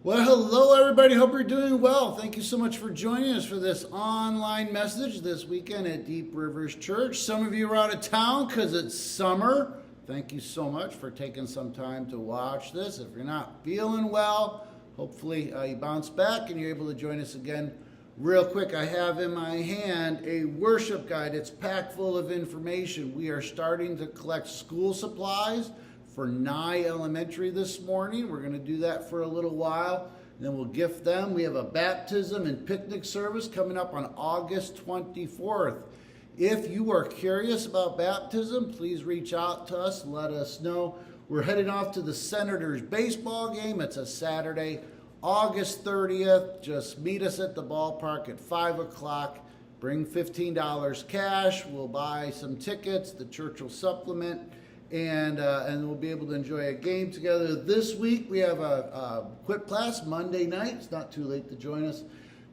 Well, hello everybody. Hope you're doing well. Thank you so much for joining us for this online message this weekend at Deep Rivers Church. Some of you are out of town because it's summer. Thank you so much for taking some time to watch this. If you're not feeling well, hopefully you bounce back and you're able to join us again. Real quick, I have in my hand a worship guide. It's packed full of information. We are starting to collect school supplies for Nye Elementary this morning. We're going to do that for a little while. Then we'll gift them. We have a baptism and picnic service coming up on August 24th. If you are curious about baptism, please reach out to us and let us know. We're heading off to the Senators baseball game. It's a Saturday, August 30th. Just meet us at the ballpark at 5 o'clock. Bring $15 cash. We'll buy some tickets. The church will supplement. And we'll be able to enjoy a game together. This week we have a quip class Monday night. It's not too late to join us.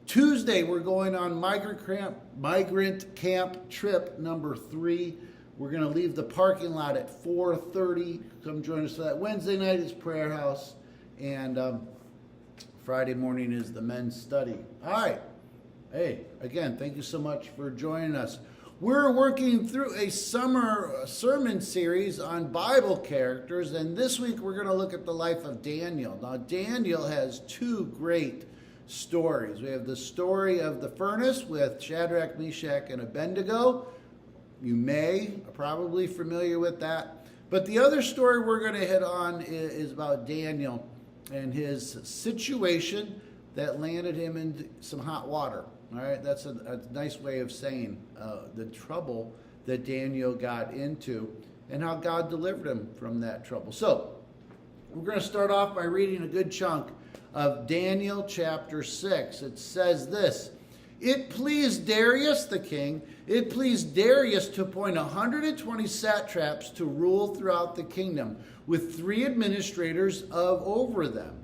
Tuesday we're going on migrant camp trip number 3. We're going to leave the parking lot at 4:30. Come join us for that. Wednesday night is prayer house, and Friday morning is the men's study. All right. Hey, again, thank you so much for joining us. We're working through a summer sermon series on Bible characters, and this week we're going to look at the life of Daniel. Now, Daniel has 2 great stories. We have the story of the furnace with Shadrach, Meshach, and Abednego. You may are probably familiar with that. But the other story we're going to hit on is about Daniel and his situation that landed him in some hot water. All right, that's a nice way of saying the trouble that Daniel got into and how God delivered him from that trouble. So we're going to start off by reading a good chunk of Daniel chapter 6. It says this: It pleased Darius the king, it pleased Darius to appoint 120 satraps to rule throughout the kingdom, with 3 administrators over them.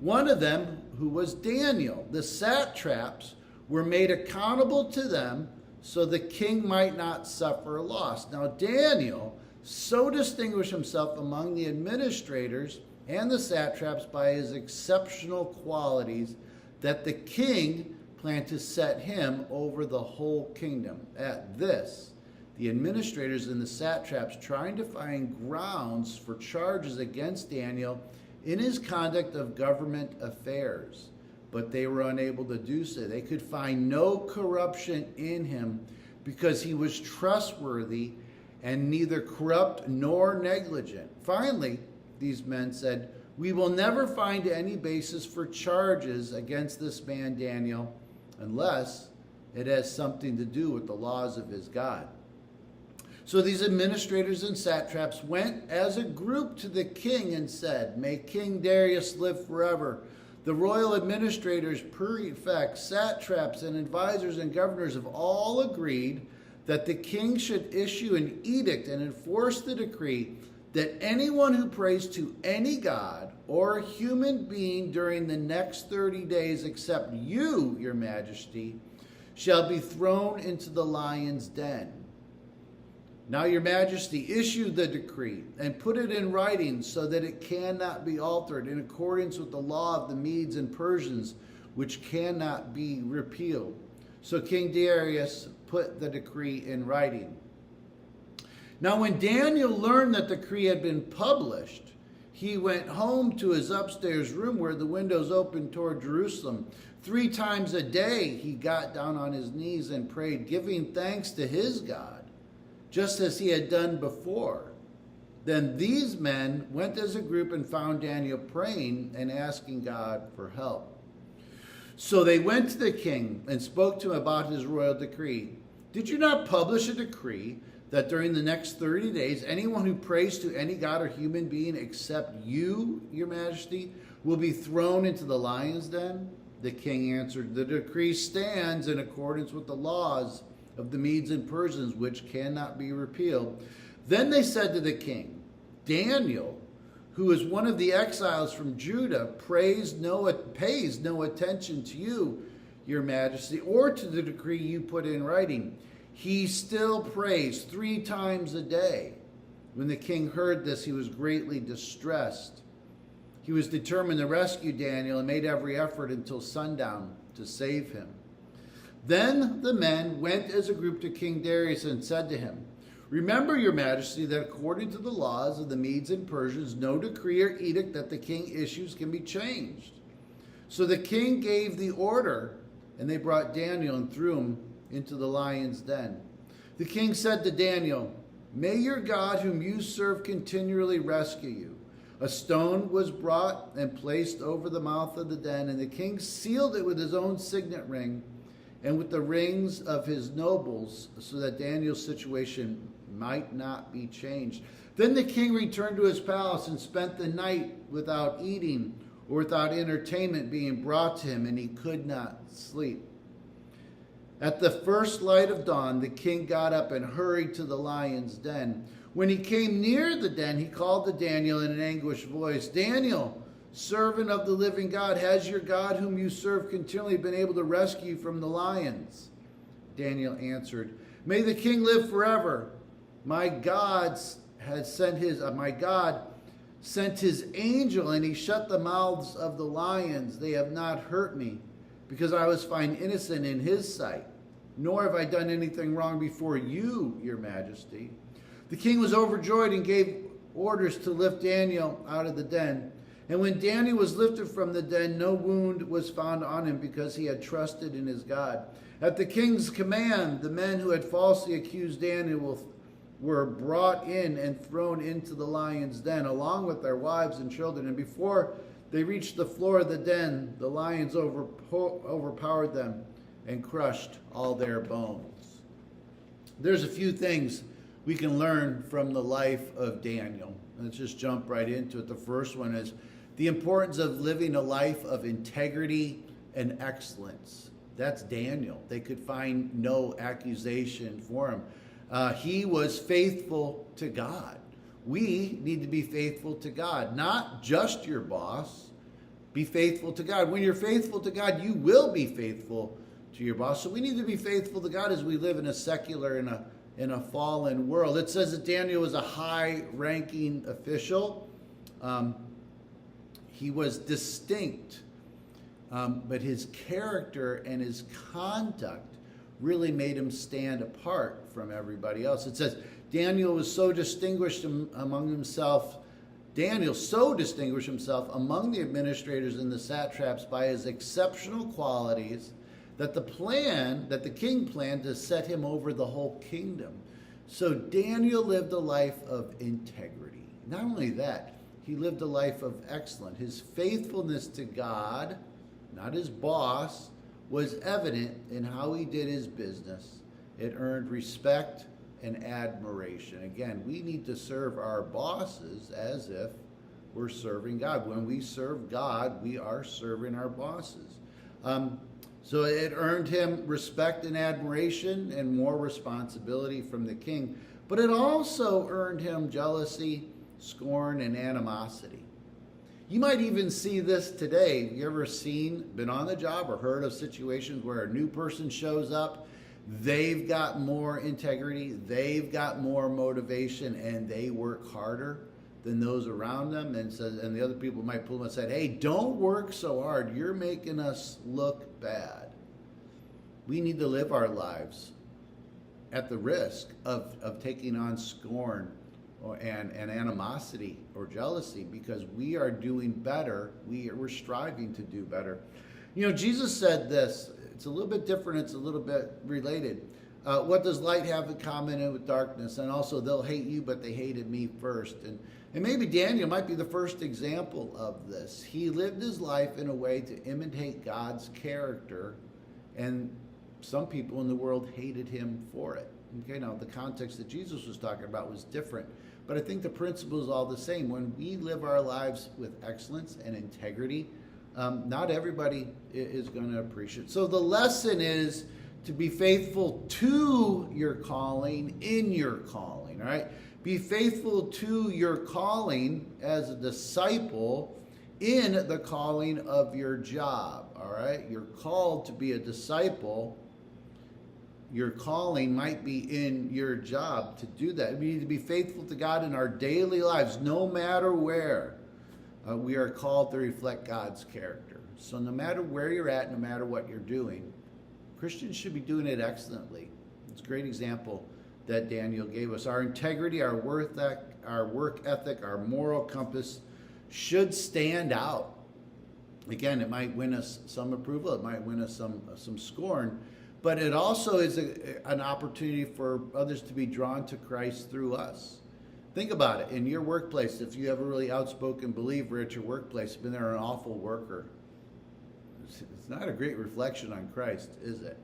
One of them, who was Daniel. The satraps were made accountable to them so the king might not suffer a loss. Now Daniel so distinguished himself among the administrators and the satraps by his exceptional qualities that the king planned to set him over the whole kingdom. At this, the administrators and the satraps trying to find grounds for charges against Daniel in his conduct of government affairs, but they were unable to do so. They could find no corruption in him because he was trustworthy and neither corrupt nor negligent. Finally, these men said, "We will never find any basis for charges against this man Daniel unless it has something to do with the laws of his God." So these administrators and satraps went as a group to the king and said, "May King Darius live forever." The royal administrators, prefects, satraps, and advisors and governors have all agreed that the king should issue an edict and enforce the decree that anyone who prays to any god or human being during the next 30 days except you, your majesty, shall be thrown into the lion's den. Now, your majesty, issue the decree and put it in writing so that it cannot be altered in accordance with the law of the Medes and Persians, which cannot be repealed. So King Darius put the decree in writing. Now, when Daniel learned that the decree had been published, he went home to his upstairs room where the windows opened toward Jerusalem. 3 times a day he got down on his knees and prayed, giving thanks to his God, just as he had done before. Then these men went as a group and found Daniel praying and asking God for help. So they went to the king and spoke to him about his royal decree. "Did you not publish a decree that during the next 30 days, anyone who prays to any god or human being except you, your majesty, will be thrown into the lion's den?" The king answered, "The decree stands in accordance with the laws of the Medes and Persians, which cannot be repealed." Then they said to the king, "Daniel, who is one of the exiles from Judah, pays no attention to you, your majesty, or to the decree you put in writing. He still prays 3 times a day." When the king heard this, he was greatly distressed. He was determined to rescue Daniel and made every effort until sundown to save him. Then the men went as a group to King Darius and said to him, "Remember, your majesty, that according to the laws of the Medes and Persians, no decree or edict that the king issues can be changed." So the king gave the order, and they brought Daniel and threw him into the lion's den. The king said to Daniel, "May your God, whom you serve, continually rescue you." A stone was brought and placed over the mouth of the den, and the king sealed it with his own signet ring and with the rings of his nobles, so that Daniel's situation might not be changed. Then the king returned to his palace and spent the night without eating or without entertainment being brought to him, and he could not sleep. At the first light of dawn, the king got up and hurried to the lion's den. When he came near the den, he called to Daniel in an anguished voice, "Daniel, servant of the living God, has your God, whom you serve continually, been able to rescue you from the lions?" Daniel answered, "May the king live forever. My God sent his angel, and he shut the mouths of the lions. They have not hurt me, because I was found innocent in his sight. Nor have I done anything wrong before you, your majesty." The king was overjoyed and gave orders to lift Daniel out of the den. And when Daniel was lifted from the den, no wound was found on him, because he had trusted in his God. At the king's command, the men who had falsely accused Daniel were brought in and thrown into the lion's den, along with their wives and children. And before they reached the floor of the den, the lions overpowered them and crushed all their bones. There's a few things we can learn from the life of Daniel. Let's just jump right into it. The first one is the importance of living a life of integrity and excellence. That's Daniel. They could find no accusation for him. He was faithful to God. We need to be faithful to God, not just your boss. Be faithful to God. When you're faithful to God, you will be faithful to your boss. So we need to be faithful to God as we live in a secular, in a fallen world. It says that Daniel was a high-ranking official. He was distinct, but his character and his conduct really made him stand apart from everybody else. It says Daniel distinguished himself among the administrators and the satraps by his exceptional qualities, that the king planned to set him over the whole kingdom. So Daniel lived a life of integrity. Not only that, he lived a life of excellence. His faithfulness to God, not his boss, was evident in how he did his business. It earned respect and admiration. Again, we need to serve our bosses as if we're serving God. When we serve God, we are serving our bosses. So it earned him respect and admiration and more responsibility from the king. But it also earned him jealousy, scorn, and animosity. You might even see this today. You ever been on the job or heard of situations where a new person shows up, they've got more integrity, they've got more motivation, and they work harder than those around them, and the other people might pull them and say, "Hey, don't work so hard. You're making us look bad." We need to live our lives at the risk of taking on scorn and animosity or jealousy, because we are doing better. We're striving to do better. You know, Jesus said this. It's a little bit different. It's a little bit related. What does light have in common with darkness? And also, they'll hate you, but they hated me first. And maybe Daniel might be the first example of this. He lived his life in a way to imitate God's character, and some people in the world hated him for it. Okay, now the context that Jesus was talking about was different, but I think the principle is all the same. When we live our lives with excellence and integrity, not everybody is going to appreciate it. So the lesson is to be faithful to your calling in your calling, all right? Be faithful to your calling as a disciple in the calling of your job, all right? You're called to be a disciple. Your calling might be in your job to do that. We need to be faithful to God in our daily lives, no matter where. We are called to reflect God's character. So no matter where you're at, no matter what you're doing, Christians should be doing it excellently. It's a great example that Daniel gave us. Our integrity, our work ethic, our moral compass should stand out. Again, it might win us some approval, it might win us some scorn, but it also is an opportunity for others to be drawn to Christ through us. Think about it. In your workplace, if you have a really outspoken believer at your workplace, but they're an awful worker, it's not a great reflection on Christ, is it?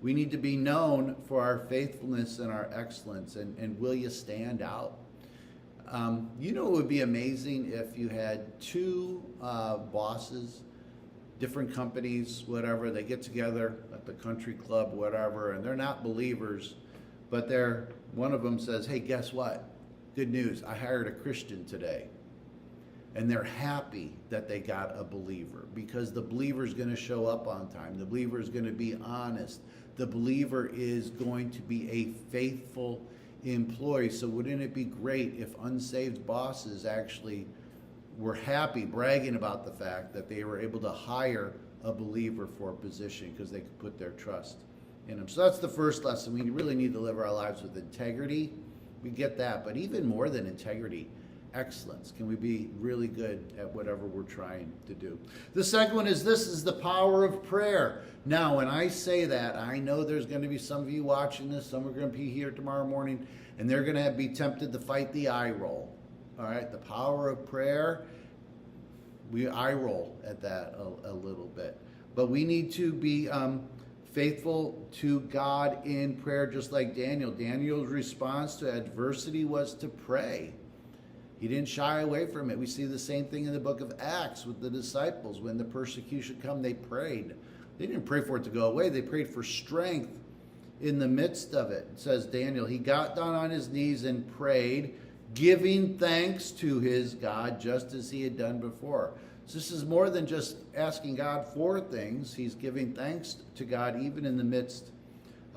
We need to be known for our faithfulness and our excellence, and will you stand out? You know, it would be amazing if you had two bosses, different companies, whatever, they get together at the country club, whatever, and they're not believers, but one of them says, hey, guess what? Good news, I hired a Christian today. And they're happy that they got a believer, because the believer is going to show up on time. The believer is going to be honest. The believer is going to be a faithful employee. So wouldn't it be great if unsaved bosses actually were happy, bragging about the fact that they were able to hire a believer for a position because they could put their trust in him. So that's the first lesson. We really need to live our lives with integrity. We get that, but even more than integrity, excellence. Can we be really good at whatever we're trying to do? The second one is this is the power of prayer. Now, when I say that, I know there's going to be some of you watching this, some are going to be here tomorrow morning, and they're going to be tempted to fight the eye roll. All right, the power of prayer, we eye roll at that a little bit. But we need to be faithful to God in prayer, just like Daniel. Daniel's response to adversity was to pray. He didn't shy away from it. We see the same thing in the book of Acts with the disciples. When the persecution came, they prayed. They didn't pray for it to go away. They prayed for strength in the midst of it. It says Daniel, he got down on his knees and prayed, giving thanks to his God just as he had done before. So this is more than just asking God for things. He's giving thanks to God even in the midst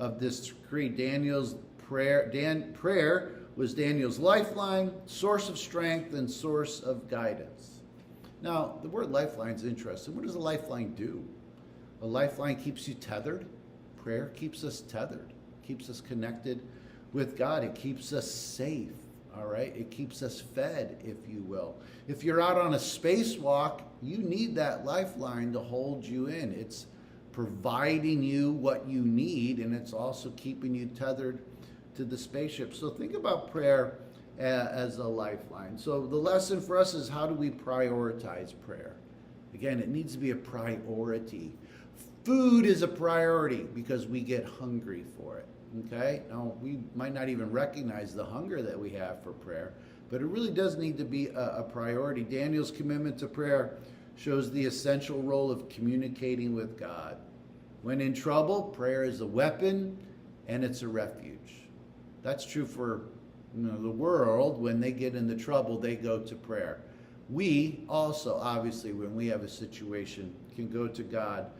of this decree. Daniel's prayer was Daniel's lifeline, source of strength, and source of guidance. Now, the word lifeline is interesting. What does a lifeline do? A lifeline keeps you tethered. Prayer keeps us tethered, keeps us connected with God. It keeps us safe, all right? It keeps us fed, if you will. If you're out on a spacewalk, you need that lifeline to hold you in. It's providing you what you need, and it's also keeping you tethered to the spaceship. So think about prayer as a lifeline. So the lesson for us is, how do we prioritize prayer? Again, it needs to be a priority. Food is a priority because we get hungry for it. Okay? Now, we might not even recognize the hunger that we have for prayer, but it really does need to be a priority. Daniel's commitment to prayer shows the essential role of communicating with God. When in trouble, prayer is a weapon and it's a refuge. That's true for the world. When they get into trouble, they go to prayer. We also, obviously, when we have a situation, can go to God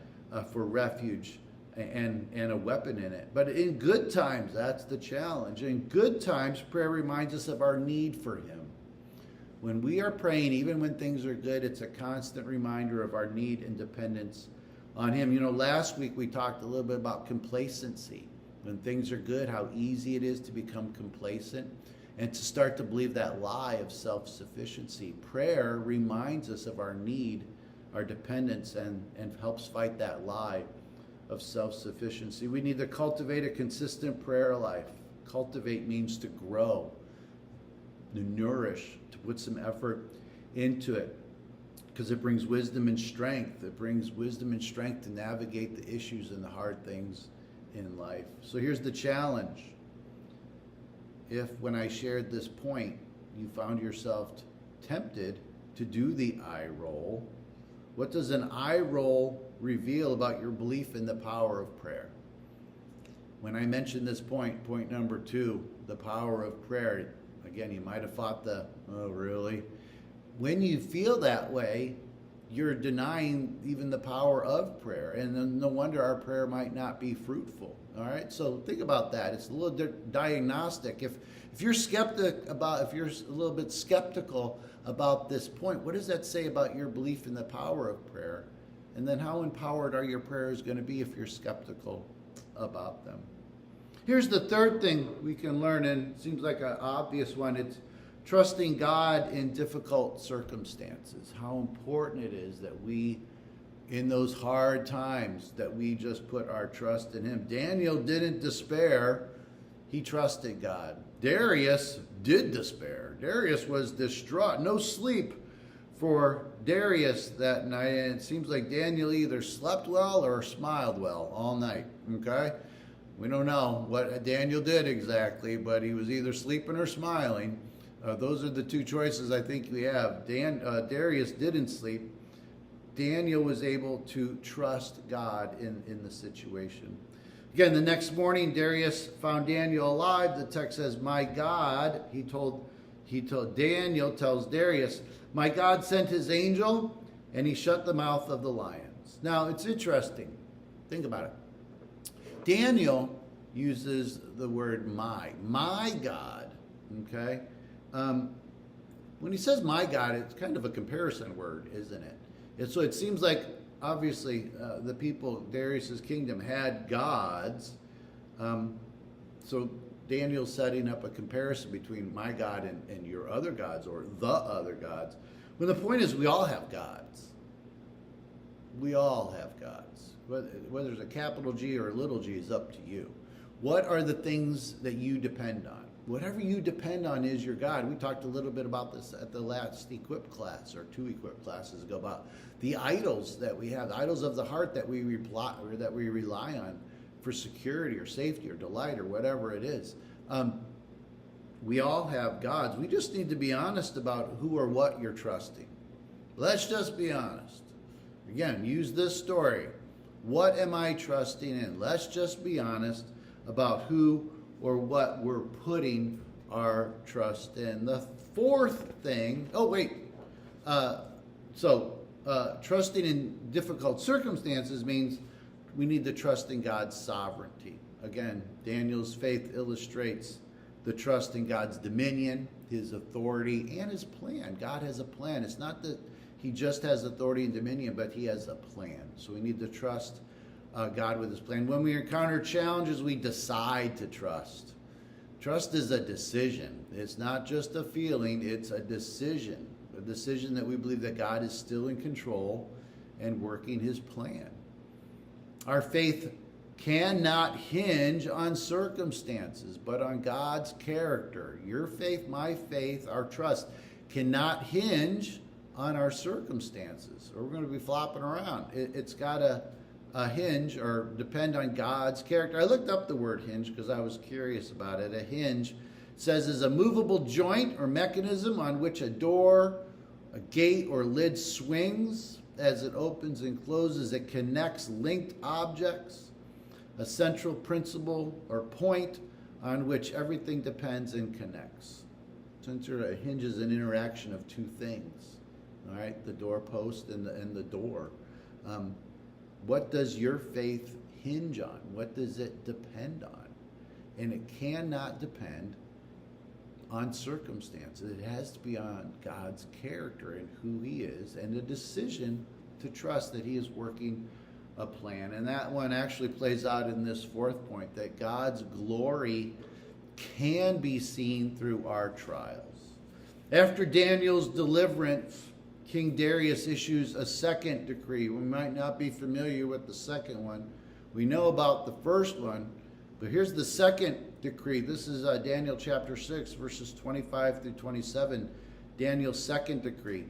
for refuge and a weapon in it. But in good times, that's the challenge. In good times, prayer reminds us of our need for Him. When we are praying, even when things are good, it's a constant reminder of our need and dependence on Him. You know, last week we talked a little bit about complacency. When things are good, how easy it is to become complacent and to start to believe that lie of self-sufficiency. Prayer reminds us of our need, our dependence, and helps fight that lie of self-sufficiency. We need to cultivate a consistent prayer life. Cultivate means to grow, to nourish, to put some effort into it, because it brings wisdom and strength. It brings wisdom and strength to navigate the issues and the hard things in life. So here's the challenge. If when I shared this point, you found yourself tempted to do the eye roll, what does an eye roll reveal about your belief in the power of prayer? When I mentioned this point number 2, the power of prayer, again, you might have thought oh, really? When you feel that way, you're denying even the power of prayer. And then no wonder our prayer might not be fruitful. All right? So think about that. It's a little diagnostic. If you're a little bit skeptical about this point? What does that say about your belief in the power of prayer? And then how empowered are your prayers going to be if you're skeptical about them? Here's the third thing we can learn, and it seems like an obvious one. It's trusting God in difficult circumstances. How important it is that we, in those hard times, that we just put our trust in him. Daniel didn't despair. He trusted God. Darius did despair. Darius was distraught. No sleep for Darius that night. And it seems like Daniel either slept well or smiled well all night. Okay? We don't know what Daniel did exactly, but he was either sleeping or smiling. Those are the two choices I think we have. Darius didn't sleep. Daniel was able to trust God in the situation. Again, the next morning, Darius found Daniel alive. The text says, "My God," Daniel tells Darius, "My God sent his angel, and he shut the mouth of the lions." Now, it's interesting. Think about it. Daniel uses the word my God, okay? When he says my God, it's kind of a comparison word, isn't it? And so it seems like, obviously, the people, Darius's kingdom, had gods. So Daniel's setting up a comparison between my God and your other gods, or the other gods. When the point is, we all have gods. We all have gods. Whether it's a capital G or a little g is up to you. What are the things that you depend on? Whatever you depend on is your God. We talked a little bit about this at the last Equip class, or 2 Equip classes ago, about the idols that we have, the idols of the heart that we rely on for security or safety or delight or whatever it is. We all have gods. We just need to be honest about who or what you're trusting. Let's just be honest. Again, use this story. What am I trusting in? Let's just be honest about who or what we're putting our trust in. The fourth thing, trusting in difficult circumstances means we need to trust in God's sovereignty. Again, Daniel's faith illustrates the trust in God's dominion, his authority, and his plan. God has a plan. It's not that he just has authority and dominion, but he has a plan. So we need to trust God with his plan. When we encounter challenges, we decide to trust. Trust is a decision. It's not just a feeling, it's a decision. A decision that we believe that God is still in control and working his plan. Our faith cannot hinge on circumstances, but on God's character. Your faith, my faith, our trust cannot hinge on our circumstances, or we're going to be flopping around. It's got to hinge or depend on God's character. I looked up the word hinge because I was curious about it. A hinge says is a movable joint or mechanism on which a door, a gate, or lid swings as it opens and closes. It connects linked objects, a central principle or point on which everything depends and connects. So a hinge is an interaction of two things. All right, the doorpost and the door. What does your faith hinge on? What does it depend on? And it cannot depend on circumstances. It has to be on God's character and who he is, and a decision to trust that he is working a plan. And that one actually plays out in this fourth point, that God's glory can be seen through our trials. After Daniel's deliverance, King Darius issues a second decree. We might not be familiar with the second one. We know about the first one, but here's the second decree. This is Daniel chapter 6, verses 25 through 27, Daniel's second decree.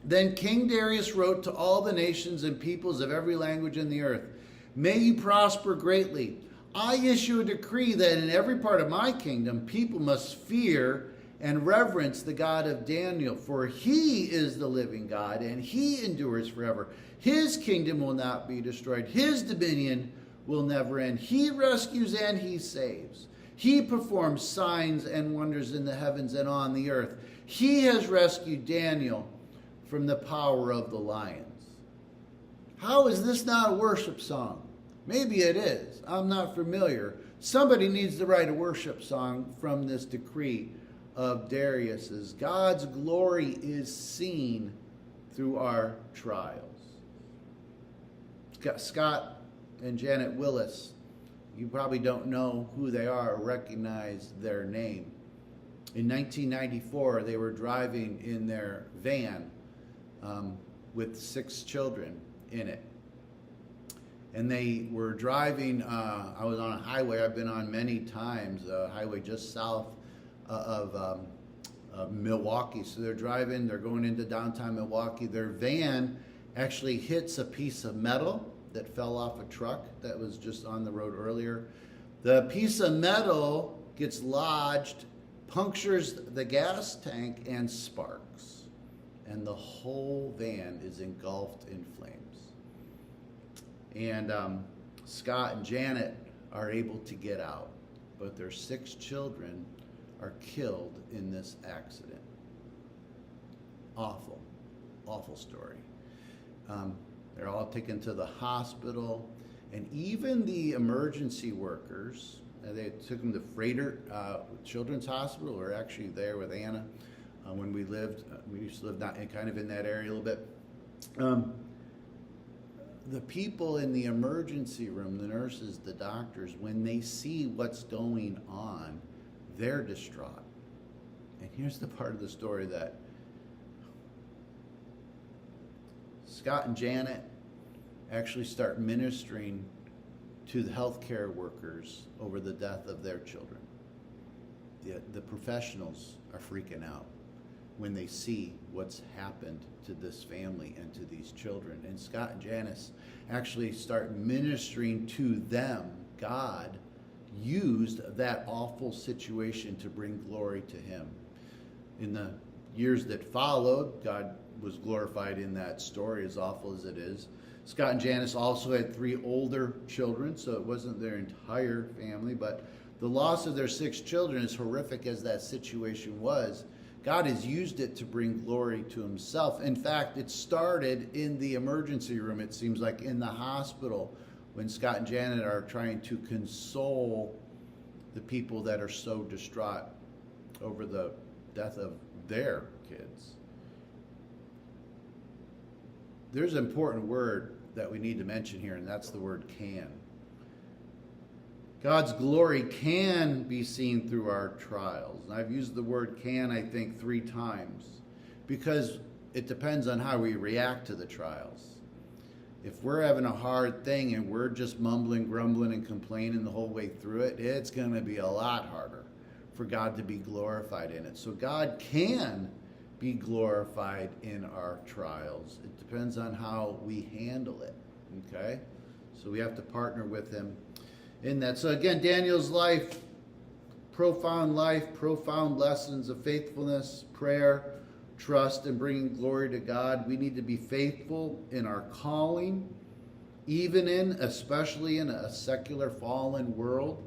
Then King Darius wrote to all the nations and peoples of every language in the earth, "May you prosper greatly. I issue a decree that in every part of my kingdom people must fear and reverence the God of Daniel, for he is the living God, and he endures forever. His kingdom will not be destroyed. His dominion will never end. He rescues and he saves. He performs signs and wonders in the heavens and on the earth. He has rescued Daniel from the power of the lions." How is this not a worship song? Maybe it is. I'm not familiar. Somebody needs to write a worship song from this decree of Darius's. God's glory is seen through our trials. Scott and Janet Willis, you probably don't know who they are or recognize their name. In 1994, they were driving in their van with 6 children in it. And they were driving, I was on a highway I've been on many times, a highway just south of Milwaukee. So they're driving, they're going into downtown Milwaukee. Their van actually hits a piece of metal that fell off a truck that was just on the road earlier. The piece of metal gets lodged, punctures the gas tank, and sparks. And the whole van is engulfed in flames. And Scott and Janet are able to get out, but their 6 children are killed in this accident. Awful, awful story. They're all taken to the hospital, and even the emergency workers, they took them to Freighter Children's Hospital. We're actually there with Anna when we lived. We used to live kind of in that area a little bit. The people in the emergency room, the nurses, the doctors, when they see what's going on, they're distraught. And here's the part of the story that Scott and Janet actually start ministering to the healthcare workers over the death of their children. The professionals are freaking out when they see what's happened to this family and to these children. And Scott and Janice actually start ministering to them. God used that awful situation to bring glory to him. In the years that followed, God was glorified in that story, as awful as it is. Scott and Janice also had 3 older children, so it wasn't their entire family, but the loss of their 6 children, as horrific as that situation was, God has used it to bring glory to himself. In fact, it started in the emergency room, it seems like, in the hospital, when Scott and Janet are trying to console the people that are so distraught over the death of their kids. There's an important word that we need to mention here, and that's the word can. God's glory can be seen through our trials. And I've used the word can, I think, 3 times, because it depends on how we react to the trials. If we're having a hard thing and we're just mumbling, grumbling, and complaining the whole way through it, it's going to be a lot harder for God to be glorified in it. So God can be glorified in our trials. It depends on how we handle it, okay? So we have to partner with him in that. So again, Daniel's life, profound lessons of faithfulness, prayer, trust, and bringing glory to God. We need to be faithful in our calling, especially in a secular fallen world.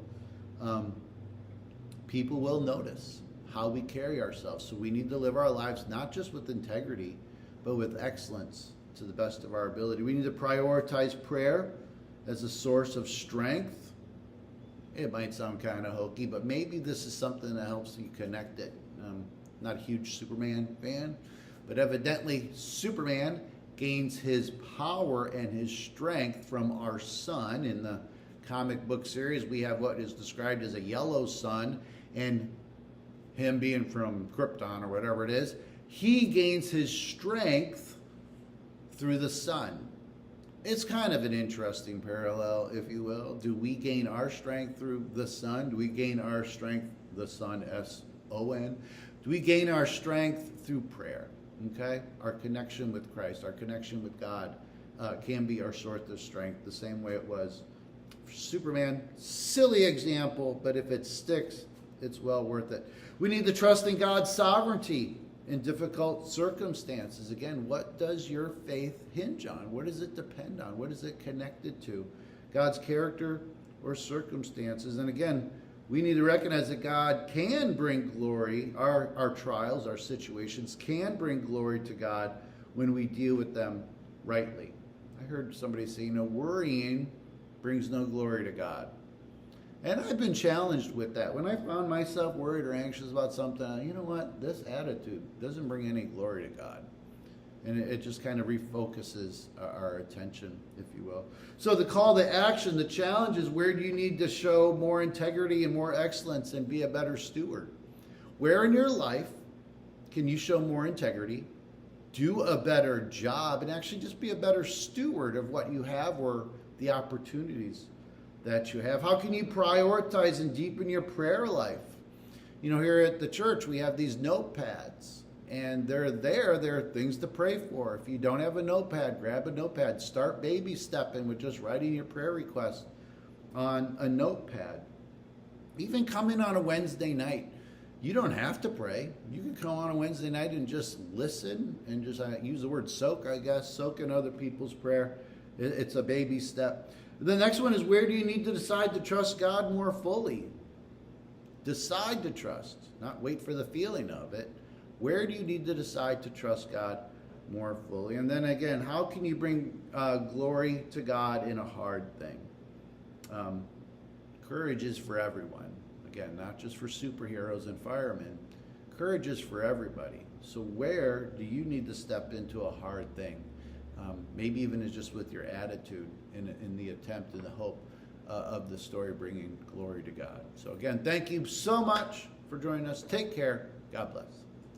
People will notice how we carry ourselves. So we need to live our lives not just with integrity, but with excellence to the best of our ability. We need to prioritize prayer as a source of strength. It might sound kind of hokey, but maybe this is something that helps you connect it. Not a huge Superman fan, but evidently Superman gains his power and his strength from our sun. In the comic book series, we have what is described as a yellow sun, and him being from Krypton or whatever it is, he gains his strength through the sun. It's kind of an interesting parallel, if you will. Do we gain our strength through the sun? Do we gain our strength, the sun, S-O-N? Do we gain our strength through prayer? Okay? Our connection with Christ, our connection with God can be our source of strength, the same way it was for Superman. Silly example, but if it sticks, it's well worth it. We need to trust in God's sovereignty in difficult circumstances. Again, what does your faith hinge on? What does it depend on? What is it connected to? God's character or circumstances? And again, we need to recognize that God can bring glory. Our trials, our situations can bring glory to God when we deal with them rightly. I heard somebody say, worrying brings no glory to God. And I've been challenged with that. When I found myself worried or anxious about something, you know what? This attitude doesn't bring any glory to God. And it just kind of refocuses our attention, if you will. So the call to action, the challenge is, where do you need to show more integrity and more excellence and be a better steward? Where in your life can you show more integrity, do a better job, and actually just be a better steward of what you have or the opportunities that you have? How can you prioritize and deepen your prayer life? You know, here at the church, we have these notepads. And they're there. There are things to pray for. If you don't have a notepad, grab a notepad. Start baby stepping with just writing your prayer request on a notepad. Even come in on a Wednesday night. You don't have to pray. You can come on a Wednesday night and just listen and just use the word soak, I guess. Soak in other people's prayer. It's a baby step. The next one is, where do you need to decide to trust God more fully? Decide to trust, not wait for the feeling of it. Where do you need to decide to trust God more fully? And then again, how can you bring glory to God in a hard thing? Courage is for everyone. Again, not just for superheroes and firemen. Courage is for everybody. So where do you need to step into a hard thing? Maybe even it's just with your attitude in the attempt and the hope of the story bringing glory to God. So again, thank you so much for joining us. Take care. God bless.